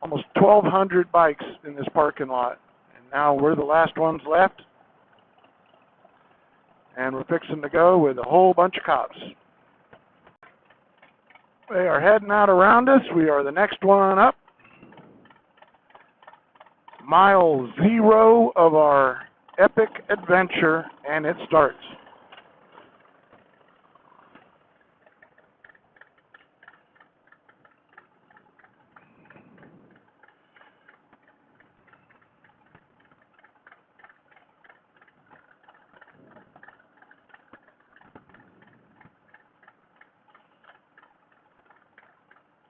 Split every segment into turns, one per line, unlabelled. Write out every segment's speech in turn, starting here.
almost 1,200 bikes in this parking lot. And now we're the last ones left. And we're fixing to go with a whole bunch of cops. They are heading out around us. We are the next one up. Mile 0 of our epic adventure, and it starts.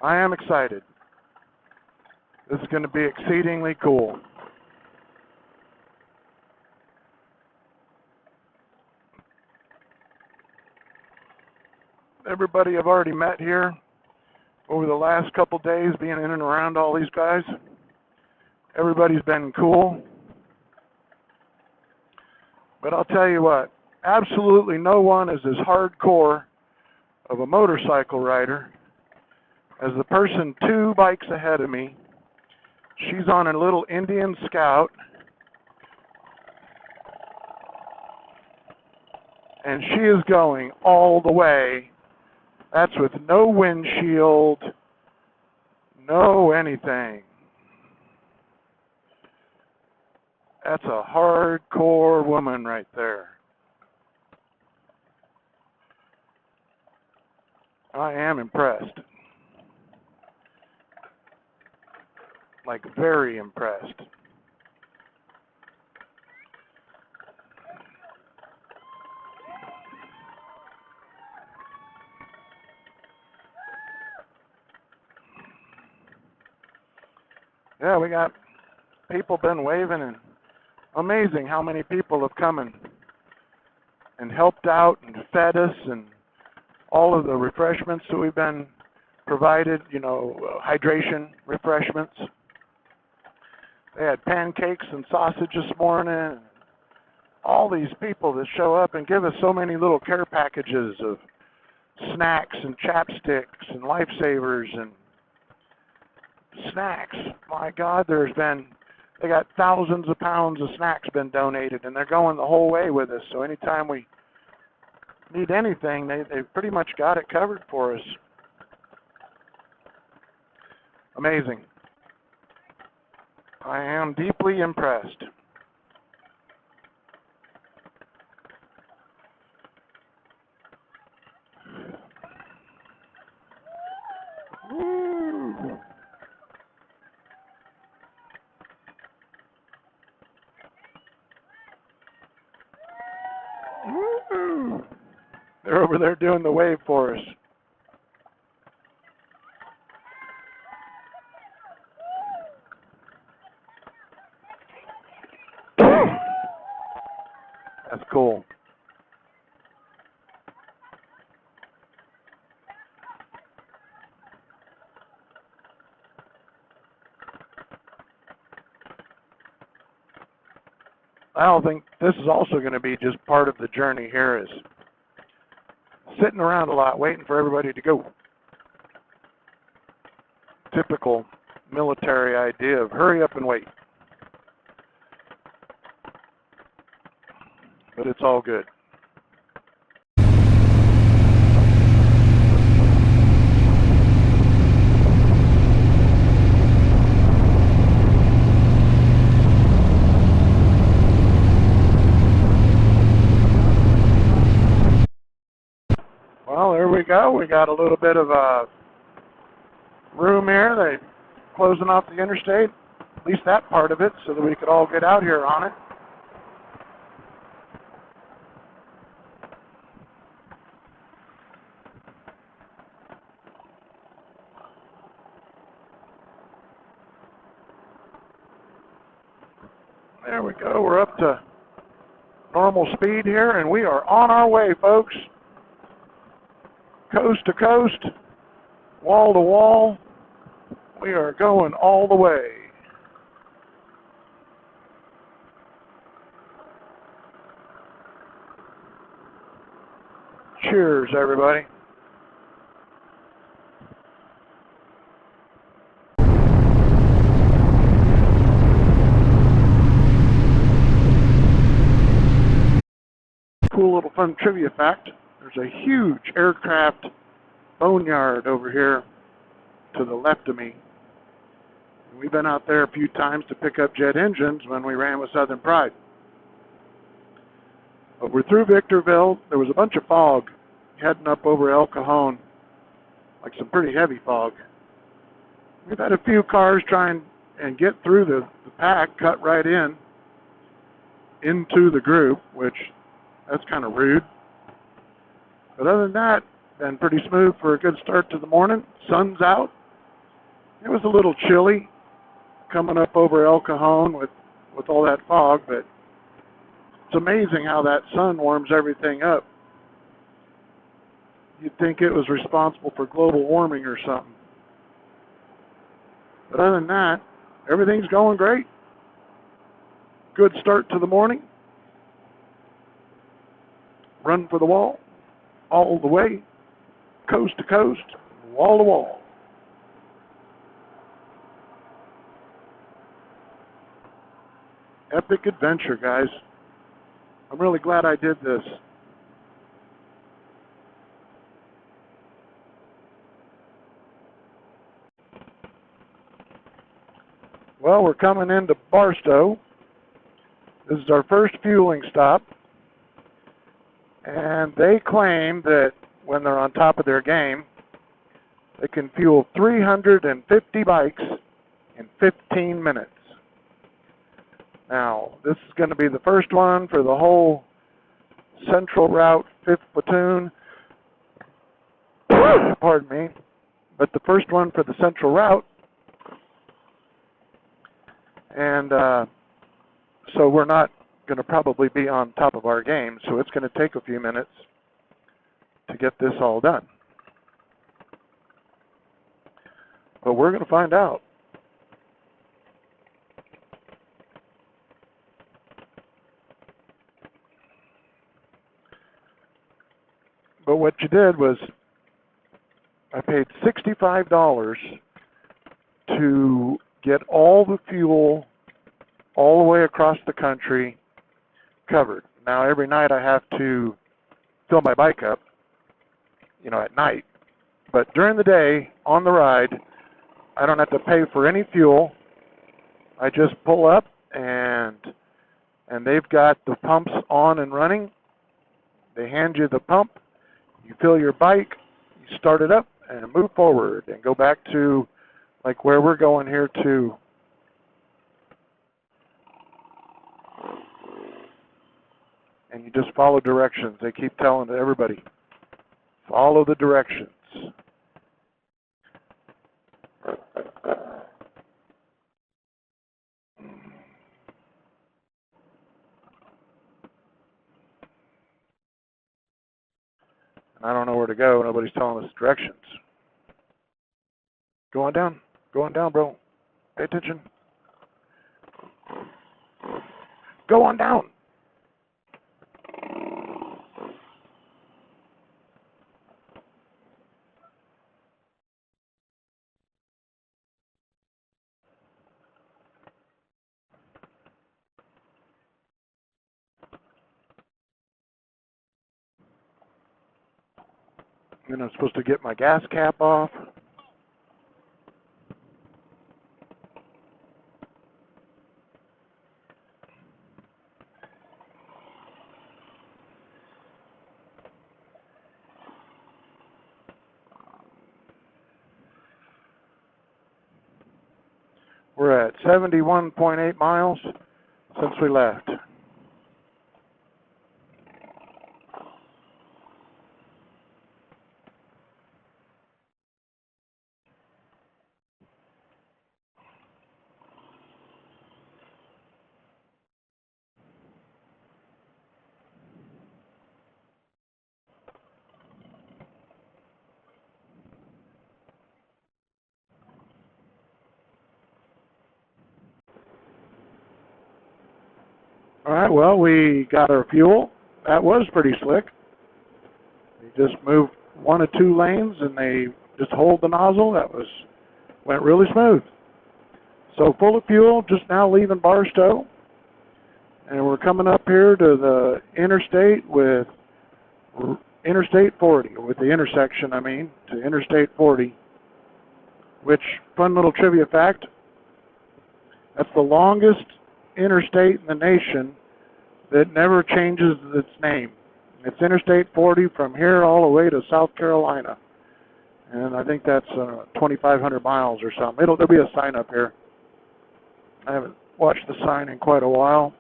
I am excited. This is going to be exceedingly cool. Everybody I've already met here over the last couple days being in and around all these guys. Everybody's been cool. But I'll tell you what, absolutely no one is as hardcore of a motorcycle rider as the person 2 bikes ahead of me. She's on a little Indian Scout, and she is going all the way. That's with no windshield, no anything. That's a hardcore woman right there. I am impressed. Like, very impressed. Yeah, we got people been waving, and amazing how many people have come and helped out and fed us, and all of the refreshments that we've been provided, you know, hydration refreshments. They had pancakes and sausage this morning. All these people that show up and give us so many little care packages of snacks and chapsticks and lifesavers and snacks. My God, they got thousands of pounds of snacks been donated, and they're going the whole way with us. So anytime we need anything, they've pretty much got it covered for us. Amazing. I am deeply impressed. Woo. Woo. They're over there doing the wave for us. That's cool. I don't think this is also going to be just part of the journey here, is sitting around a lot waiting for everybody to go. Typical military idea of hurry up and wait. But it's all good. Well, there we go. We got a little bit of room here. They're closing off the interstate, at least that part of it, so that we could all get out here on it. There we go. We're up to normal speed here, and we are on our way, folks. Coast to coast, wall to wall. We are going all the way. Cheers, everybody. little fun trivia fact. There's a huge aircraft boneyard over here to the left of me. We've been out there a few times to pick up jet engines when we ran with Southern Pride. But we're through Victorville. There was a bunch of fog heading up over El Cajon, like some pretty heavy fog. We've had a few cars try and get through the pack, cut right into the group, which that's kind of rude. But other than that, been pretty smooth for a good start to the morning. Sun's out. It was a little chilly coming up over El Cajon with all that fog, but it's amazing how that sun warms everything up. You'd think it was responsible for global warming or something. But other than that, everything's going great. Good start to the morning. Run for the wall, all the way, coast to coast, wall to wall. Epic adventure, guys. I'm really glad I did this. Well, we're coming into Barstow. This is our first fueling stop. And they claim that when they're on top of their game, they can fuel 350 bikes in 15 minutes. Now, this is going to be the first one for the whole Central Route 5th Platoon. Pardon me. But the first one for the Central Route. And so we're not going to probably be on top of our game, so it's going to take a few minutes to get this all done. But we're going to find out. But what you did was I paid $65 to get all the fuel all the way across the country covered. Now, every night I have to fill my bike up, at night. But during the day, on the ride, I don't have to pay for any fuel. I just pull up and they've got the pumps on and running. They hand you the pump. You fill your bike, you start it up, and move forward and go back to like where we're going here to. And you just follow directions. They keep telling everybody, follow the directions. I don't know where to go. Nobody's telling us directions. Go on down, bro. Pay attention. Go on down. Then I'm supposed to get my gas cap off. We're at 71.8 miles since we left. All right, well, we got our fuel. That was pretty slick. They just moved one or two lanes, and they just hold the nozzle. Went really smooth. So full of fuel, just now leaving Barstow. And we're coming up here to the interstate with Interstate 40, with the intersection, I mean, to Interstate 40, which, fun little trivia fact, that's the longest interstate in the nation that never changes its name. It's Interstate 40 from here all the way to South Carolina. And I think that's 2,500 miles or something. There'll be a sign up here. I haven't watched the sign in quite a while.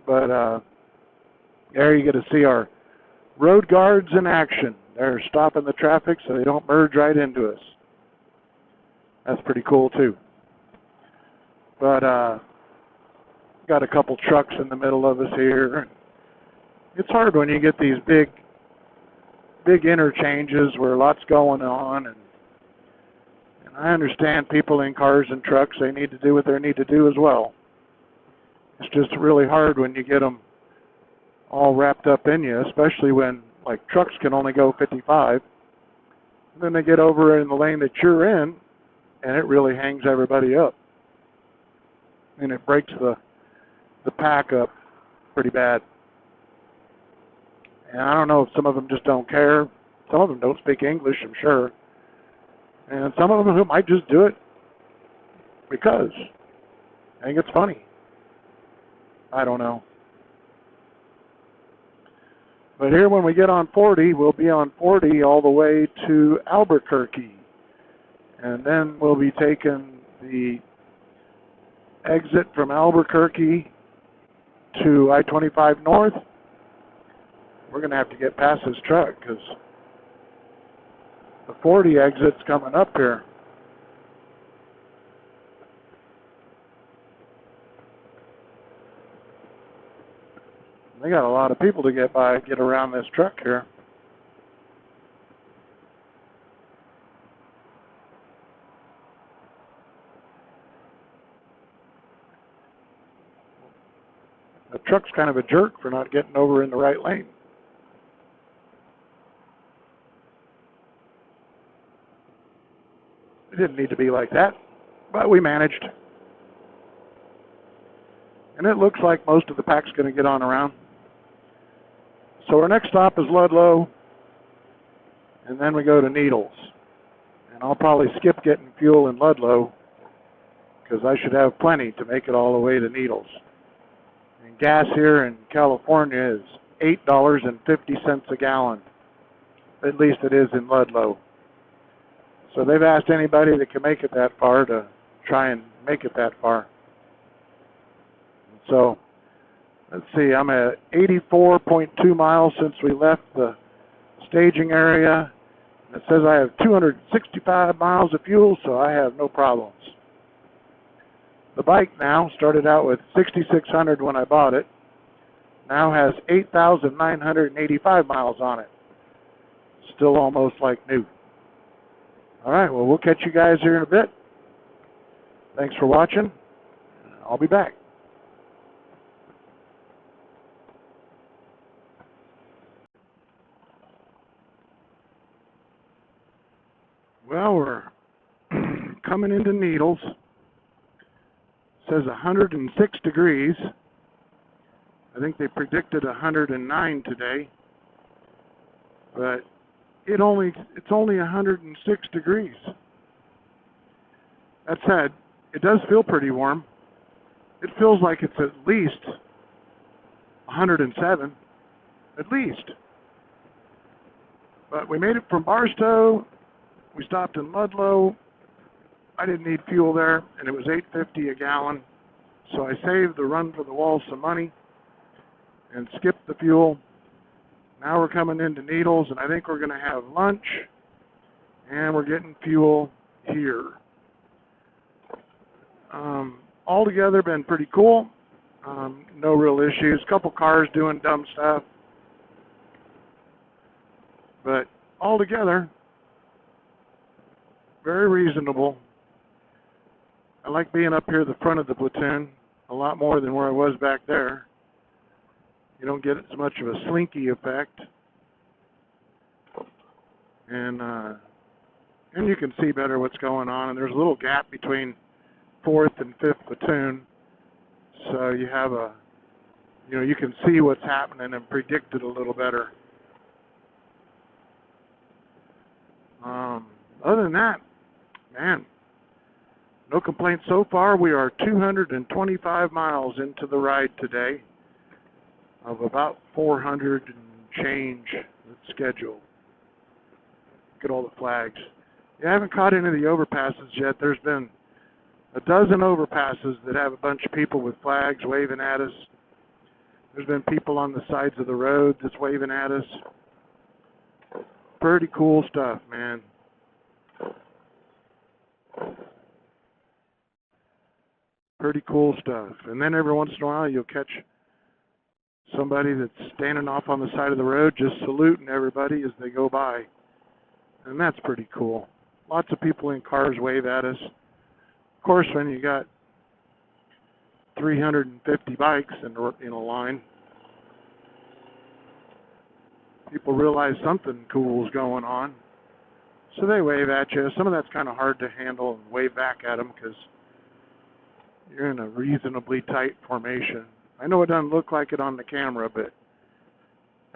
But there you get to see our road guards in action. They're stopping the traffic so they don't merge right into us. That's pretty cool too. But got a couple trucks in the middle of us here. It's hard when you get these big interchanges where lots going on, and I understand people in cars and trucks, they need to do what they need to do as well. It's just really hard when you get them all wrapped up in you, especially when, like, trucks can only go 55. And then they get over in the lane that you're in, and it really hangs everybody up. And it breaks the pack up pretty bad. And I don't know if some of them just don't care. Some of them don't speak English, I'm sure. And some of them who might just do it because I think it's funny. I don't know. But here when we get on 40, we'll be on 40 all the way to Albuquerque. And then we'll be taking the exit from Albuquerque to I-25 North. We're going to have to get past this truck because the 40 exit's coming up here. They got a lot of people to get around this truck here. The truck's kind of a jerk for not getting over in the right lane. It didn't need to be like that, but we managed. And it looks like most of the pack's going to get on around. So our next stop is Ludlow, and then we go to Needles. And I'll probably skip getting fuel in Ludlow because I should have plenty to make it all the way to Needles. And gas here in California is $8.50 a gallon. At least it is in Ludlow. So they've asked anybody that can make it that far to try and make it that far. So, let's see, I'm at 84.2 miles since we left the staging area. It says I have 265 miles of fuel, so I have no problems. The bike now started out with 6,600 when I bought it. Now has 8,985 miles on it. Still almost like new. All right, well, we'll catch you guys here in a bit. Thanks for watching. I'll be back. Well, we're coming into Needles. It says 106 degrees. I think they predicted 109 today. But it's only 106 degrees. That said, it does feel pretty warm. It feels like it's at least 107, at least. But we made it from Barstow. We stopped in Ludlow. I didn't need fuel there, and it was $8.50 a gallon. So I saved the run for the walls some money and skipped the fuel. Now we're coming into Needles, and I think we're going to have lunch, and we're getting fuel here. Altogether, been pretty cool. No real issues. Couple cars doing dumb stuff. But altogether, very reasonable. I like being up here at the front of the platoon a lot more than where I was back there. You don't get as much of a slinky effect. And you can see better what's going on. And there's a little gap between 4th and 5th platoon. So you have you can see what's happening and predict it a little better. Other than that, man, no complaints so far. We are 225 miles into the ride today of about 400 and change that's scheduled. Look at all the flags. You haven't caught any of the overpasses yet. There's been a dozen overpasses that have a bunch of people with flags waving at us. There's been people on the sides of the road that's waving at us. Pretty cool stuff, man. Pretty cool stuff. And then every once in a while you'll catch somebody that's standing off on the side of the road just saluting everybody as they go by. And that's pretty cool. Lots of people in cars wave at us. Of course, when you got 350 bikes in a line, people realize something cool is going on. So they wave at you. Some of that's kind of hard to handle and wave back at them because you're in a reasonably tight formation. I know it doesn't look like it on the camera, but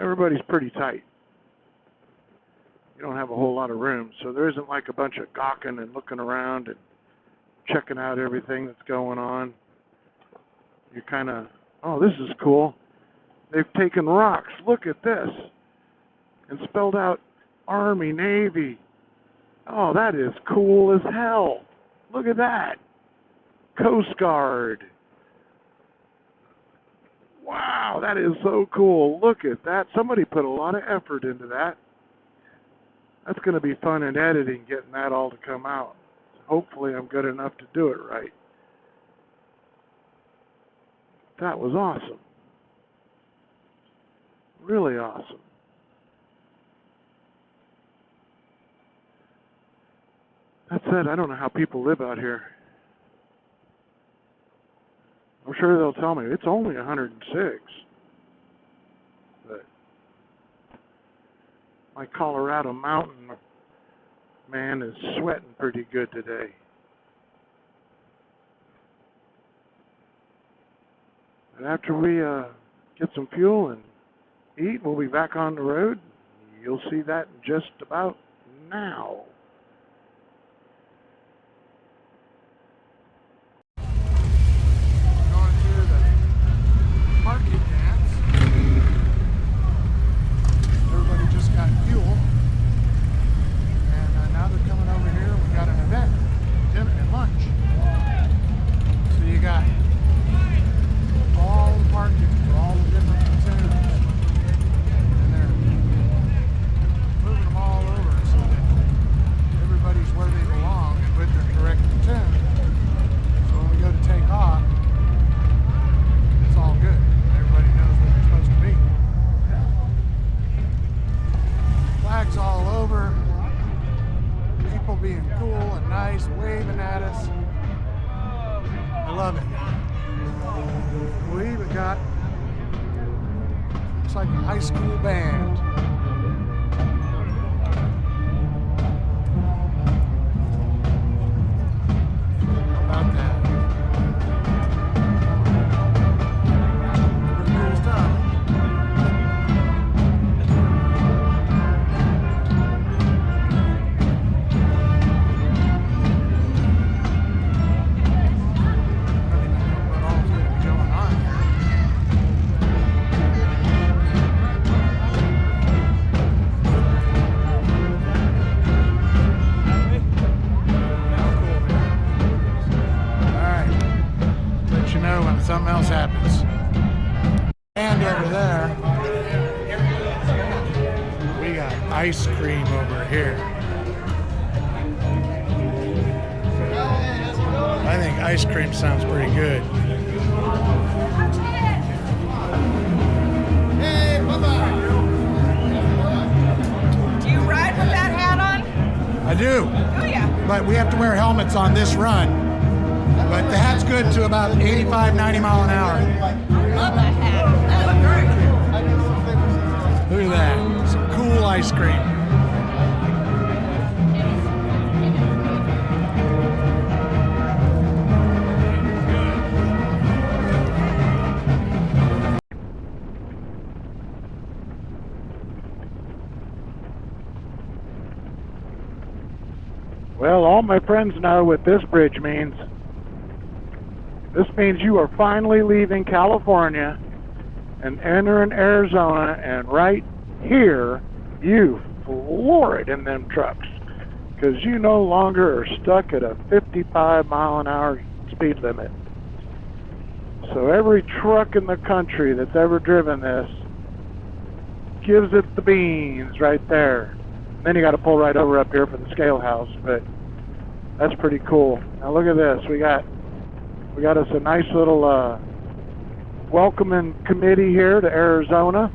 everybody's pretty tight. You don't have a whole lot of room, so there isn't like a bunch of gawking and looking around and checking out everything that's going on. You're kind of, oh, this is cool. They've taken rocks, look at this, and spelled out Army, Navy. Oh, that is cool as hell. Look at that. Coast Guard. Wow, that is so cool. Look at that. Somebody put a lot of effort into that. That's going to be fun in editing, getting that all to come out. Hopefully I'm good enough to do it right. That was awesome. Really awesome. That said, I don't know how people live out here. I'm sure they'll tell me it's only 106. But my Colorado mountain man is sweating pretty good today. And after we get some fuel and eat, we'll be back on the road. You'll see that in just about now. Going to the market dance. Everybody just got fuel. And now they're coming over here. We got an event, dinner and lunch. So you got all the parking for all the different containers, and they're moving them all over so that everybody's where they belong and with their correct container. So when we go to take off, it's all good. Everybody knows where they're supposed to be. Flags all over, people being cool and nice, waving at us. I love it. We even got, looks like a high school band. How about that? Pretty cool stuff. Something else happens. And over there, we got ice cream over here. I think ice cream sounds pretty good. Hey, bye-bye.
Do you ride with that hat on?
I do.
Oh, yeah.
But we have to wear helmets on this run. But the hat's good to about 85, 90 mile an hour.
Love that hat. That looks great.
Look at that. Some cool ice cream. all my friends know what this bridge means. This means you are finally leaving California and entering Arizona, and right here, you floor it in them trucks, because you no longer are stuck at a 55-mile-an-hour speed limit. So every truck in the country that's ever driven this gives it the beans right there. Then you got to pull right over up here for the scale house, but that's pretty cool. Now look at this. We got us a nice little welcoming committee here to Arizona.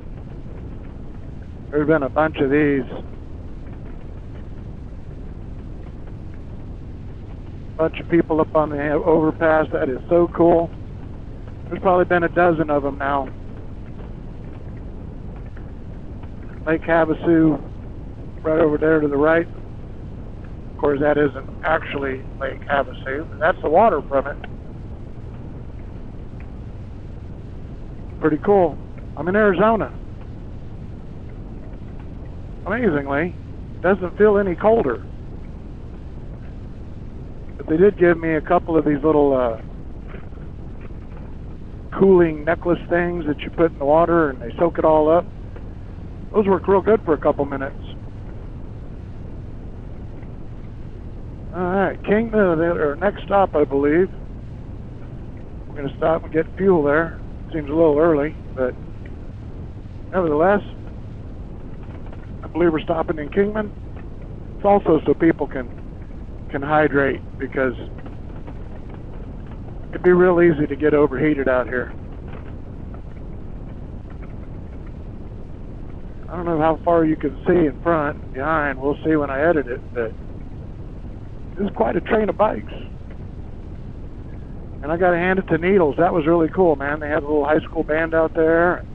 There's been a bunch of these. Bunch of people up on the overpass. That is so cool. There's probably been a dozen of them now. Lake Havasu right over there to the right. Of course, that isn't actually Lake Havasu, but that's the water from it. Pretty cool. I'm in Arizona. Amazingly, it doesn't feel any colder. But they did give me a couple of these little cooling necklace things that you put in the water and they soak it all up. Those work real good for a couple minutes. Alright, Kingman, our next stop, I believe. We're going to stop and get fuel there. Seems a little early, but nevertheless, I believe we're stopping in Kingman. It's also so people can hydrate, because it'd be real easy to get overheated out here. I don't know how far you can see in front and behind. We'll see when I edit it, but this is quite a train of bikes. And I got to hand it to Needles. That was really cool, man. They had a little high school band out there.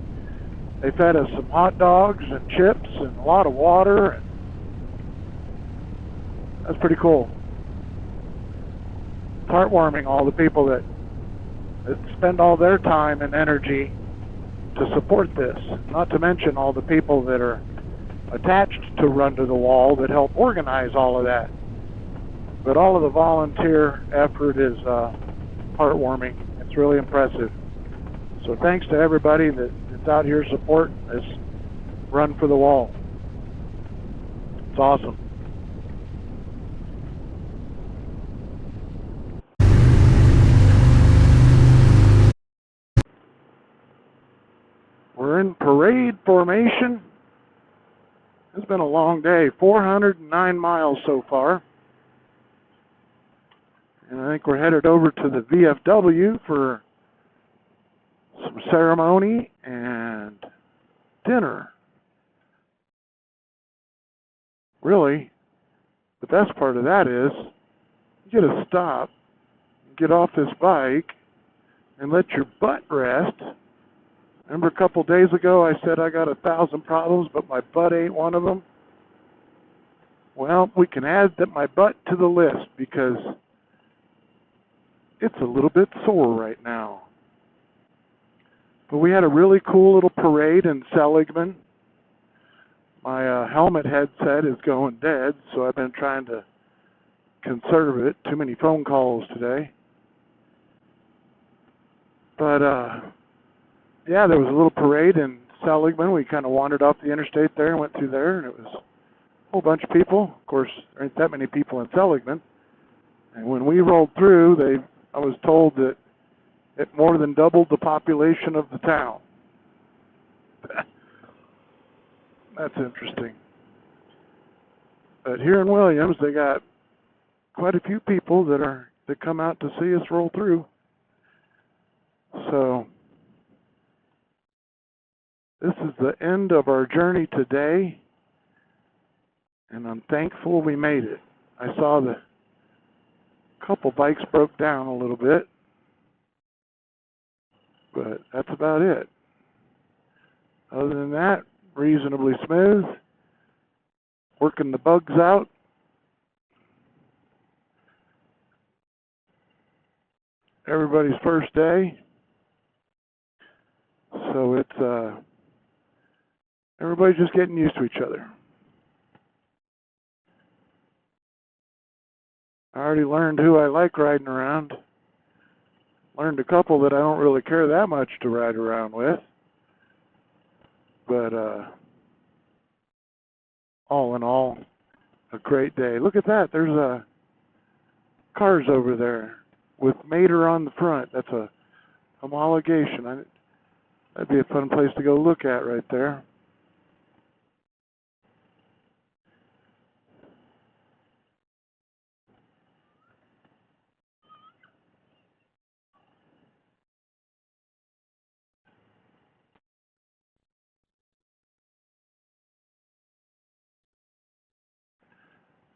They fed us some hot dogs and chips and a lot of water. And that's pretty cool. It's heartwarming, all the people that spend all their time and energy to support this. Not to mention all the people that are attached to Run to the Wall that help organize all of that. But all of the volunteer effort is heartwarming. It's really impressive. So thanks to everybody that's out here supporting this Run for the Wall. It's awesome. We're in parade formation. It's been a long day. 409 miles so far. And I think we're headed over to the VFW for some ceremony and dinner. Really, the best part of that is you get to stop, get off this bike, and let your butt rest. Remember a couple days ago I said I got 1,000 problems, but my butt ain't one of them? Well, we can add my butt to the list, because it's a little bit sore right now. But we had a really cool little parade in Seligman. My helmet headset is going dead, so I've been trying to conserve it. Too many phone calls today. But, yeah, there was a little parade in Seligman. We kind of wandered off the interstate there and went through there, and it was a whole bunch of people. Of course, there ain't that many people in Seligman. And when we rolled through, I was told that it more than doubled the population of the town. That's interesting. But here in Williams, they got quite a few people that come out to see us roll through. So this is the end of our journey today, and I'm thankful we made it. I saw the couple bikes broke down a little bit, but that's about it. Other than that, reasonably smooth. Working the bugs out. Everybody's first day. So it's everybody's just getting used to each other. I already learned who I like riding around. Learned a couple that I don't really care that much to ride around with. But all in all, a great day. Look at that. There's cars over there with Mater on the front. That's a homologation. That'd be a fun place to go look at right there.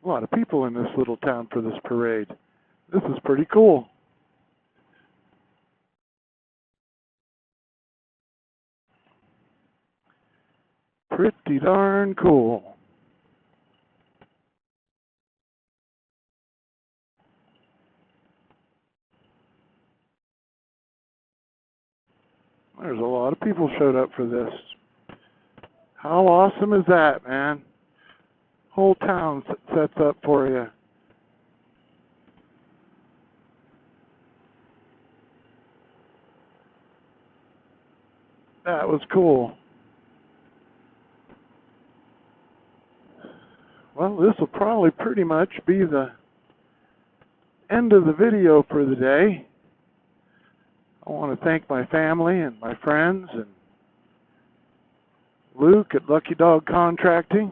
A lot of people in this little town for this parade. This is pretty cool. Pretty darn cool. There's a lot of people showed up for this. How awesome is that, man? Whole town sets up for you. That was cool. Well, this will probably pretty much be the end of the video for the day. I want to thank my family and my friends and Luke at Lucky Dog Contracting.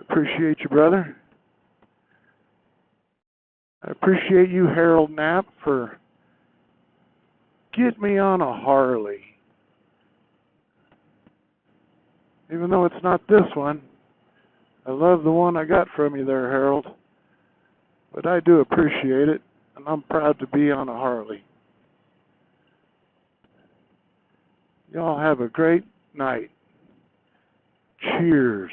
Appreciate you, brother. I appreciate you, Harold Knapp, for getting me on a Harley. Even though it's not this one. I love the one I got from you there, Harold. But I do appreciate it, and I'm proud to be on a Harley. Y'all have a great night. Cheers.